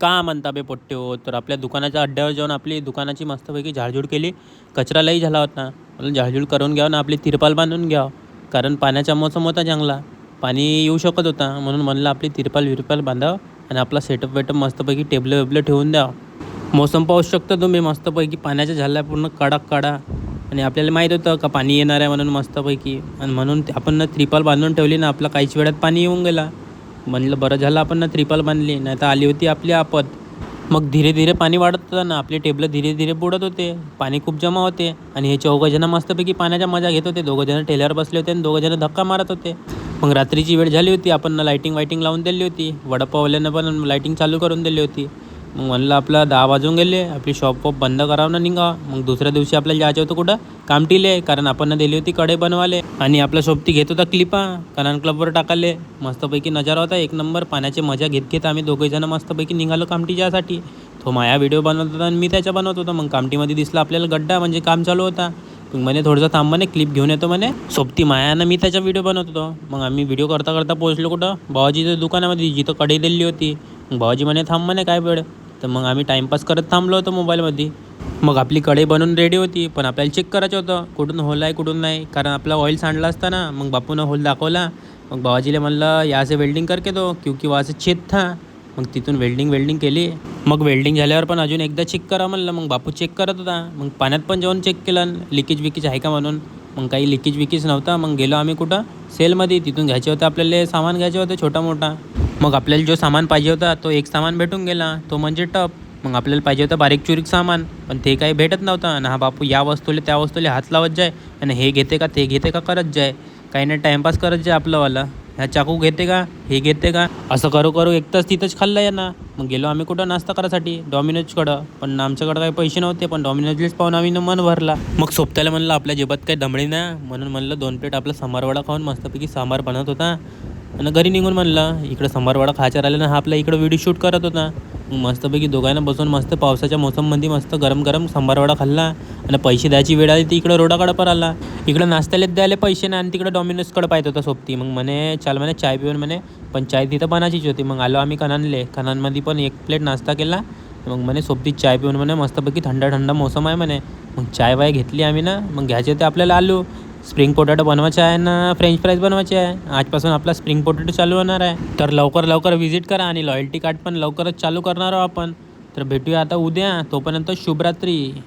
का म्हणता बे पोट्टे हो. तर आपल्या दुकानाच्या अड्ड्यावर जाऊन आपली दुकानाची मस्तपैकी झाडझूड केली. कचरा लई झाला होता. मला झाडझूड करून घ्यावं ना, आपली तिरपाल बांधून घ्यावं. कारण पाण्याचा मोसम होता चांगला, पाणी येऊ शकत होता. म्हणून म्हणलं आपली तिरपाल बांधावं आणि आपला सेटअप वेटअप मस्तपैकी टेबलं वेबलं ठेवून द्यावं. मोसम पाहू शकता तुम्ही, मस्तपैकी पाण्याचा झाला पूर्ण कडक काढा. आणि आपल्याला माहीत होतं का पाणी येणार आहे म्हणून मस्तपैकी, आणि म्हणून आपण ना त्रिपाल बांधून ठेवली ना. आपला काहीच वेळात पाणी येऊन गेला. म्हणलं बरं झालं आपण ना त्रिपाल बांधली, नाही तर आली होती आपली आपत. मग धीरे धीरे पाणी वाढत होतं ना, आपले टेबलं धीरे धीरे बुडत होते. पाणी खूप जमा होते आणि हे चौघंजणं मस्तपैकी पाण्याचा मजा घेत होते. दोघंजणं टेल्यावर बसले होते आणि दोघंजणं धक्का मारत होते. मग रात्रीची वेळ झाली होती, आपण ना लाईटिंग लावून दिली होती. वडापाववाल्यानं पण लाईटिंग चालू करून दिली होती. मग म्हणलं आपलं 10 वाजून गेले, आपली शॉप वॉप बंद करावं ना निघावं. मग दुसऱ्या दिवशी आपल्याला जायचं होतं कुठं, कामटीले. कारण आपण दिली होती कढई बनवाले आणि आपला शॉपती घेत होता क्लिपा कनान क्लबवर टाकाले. मस्तपैकी नजारा होता एक नंबर. पाण्याची मजा घेत घेत आम्ही दोघेजणं मस्तपैकी निघालो कामटीच्यासाठी. तो माया व्हिडिओ बनवत होता आणि मी त्याच्या बनवत होतो. मग कामटीमध्ये दिसला आपल्याला गड्डा, म्हणजे काम चालू होता. मग म्हणे थोडंसं थांब म्हणे, क्लिप घेऊन येतो म्हणे. सोबती मायानं मी त्याचा व्हिडिओ बनवत होतो. मग आम्ही व्हिडिओ करता करता पोहोचलो कुठं, बाबाजीच्या दुकानामध्ये जिथं कढई दिली होती. मग बाबाजी म्हणे थांब म्हणे काय वेळ. तर मग आम्ही टाईमपास करत थांबलो होतो मोबाईलमध्ये. मग आपली कढई बनवून रेडी होती, पण आपल्याला चेक करायचं होतं कुठून होल आहे कुठून नाही. कारण आपला ऑइल सांडला असता ना. मग बापूनं होल दाखवला. मग बाबाजीला म्हणलं यासे वेल्डिंग करके दो, क्योंकि वहाँ से छेद था. मग तिथून वेल्डिंग केली. मग वेल्डिंग झाल्यावर पण अजून एकदा चेक करा म्हणलं. मग बापू चेक करत होता. मग पाण्यात पण जाऊन चेक केलं लिकेज विकेज आहे का म्हणून. मग काही लिकेज विकेज नव्हता. मग गेलो आम्ही कुठं, सेलमध्ये. तिथून घ्यायचे होते आपल्याला, सामान घ्यायचे होते छोटा मोठा. मग आपल्याला जो सामान पाहिजे होता तो एक सामान भेटून गेला, तो म्हणजे टप. मग आपल्याला पाहिजे होतं बारीक चुरीक सामान, पण ते काही भेटत नव्हतं. आणि हा बापू या वस्तूला त्या वस्तूला हात लावत जाय आणि हे घेते का ते घेते का करत जाय. काही नाही टाईमपास करत जाय आपलंवाला. ह्या चाकू घेते का, हे घेते का, असं करू करू एक तास तिथंच खाल्लं आहे ना. मग गेलो आम्ही कुठं नाश्ता करायसाठी, डॉमिनोजकडं. पण आमच्याकडं काही पैसे नव्हते, पण डॉमिनोजलेच पाहून आम्ही मन भरला. मग सोबत्याला म्हणलं आपल्या जेबात काही दमडी ना, म्हणून म्हणलं 2 प्लेट आपला सांबारवडा खाऊन मस्तपैकी सांबार बनत होता. आणि घरी निघून म्हणलं इकडं सांबारवडा खायचा राहिला ना. हा आपला इकडं व्हिडिओ शूट करत होता. मग मस्तपैकी दोघांना बसून मस्त पावसाच्या मोसममध्ये मस्त गरम गरम सांबारवडा खाल्ला. आणि पैसे द्यायची वेळ आली ती इकडं रोडाकडं पर आला. इकडं नाश्त्याला द्यायला पैसे ना, आणि तिकडं डॉमिनोजकडं पाहत होता सोबती. मग म्हणे चाल म्हणे चाय पिऊन म्हणे, पण चाय तिथं बनायचीच होती. मग आलो आम्ही कनानमध्ये पण 1 प्लेट नाश्ता केला. मग म्हणे सोबती चाय पिऊन म्हणे मस्तपैकी थंडा मोसम आहे म्हणे. मग चाय वाय घेतली आम्ही ना. मग घ्यायचे होते आपल्याला आलू. स्प्रिंग पोटॅटो बनवायचे आहे ना, फ्रेंच फ्राईज बनवायचे आहे. आजपासून आपला स्प्रिंग पोटॅटो चालू होणार आहे. तर लवकर व्हिजिट करा आणि लॉयल्टी कार्ड पण लवकरच चालू करणार आहोत आपण. तर भेटूया आता उद्या. तोपर्यंत शुभरात्री.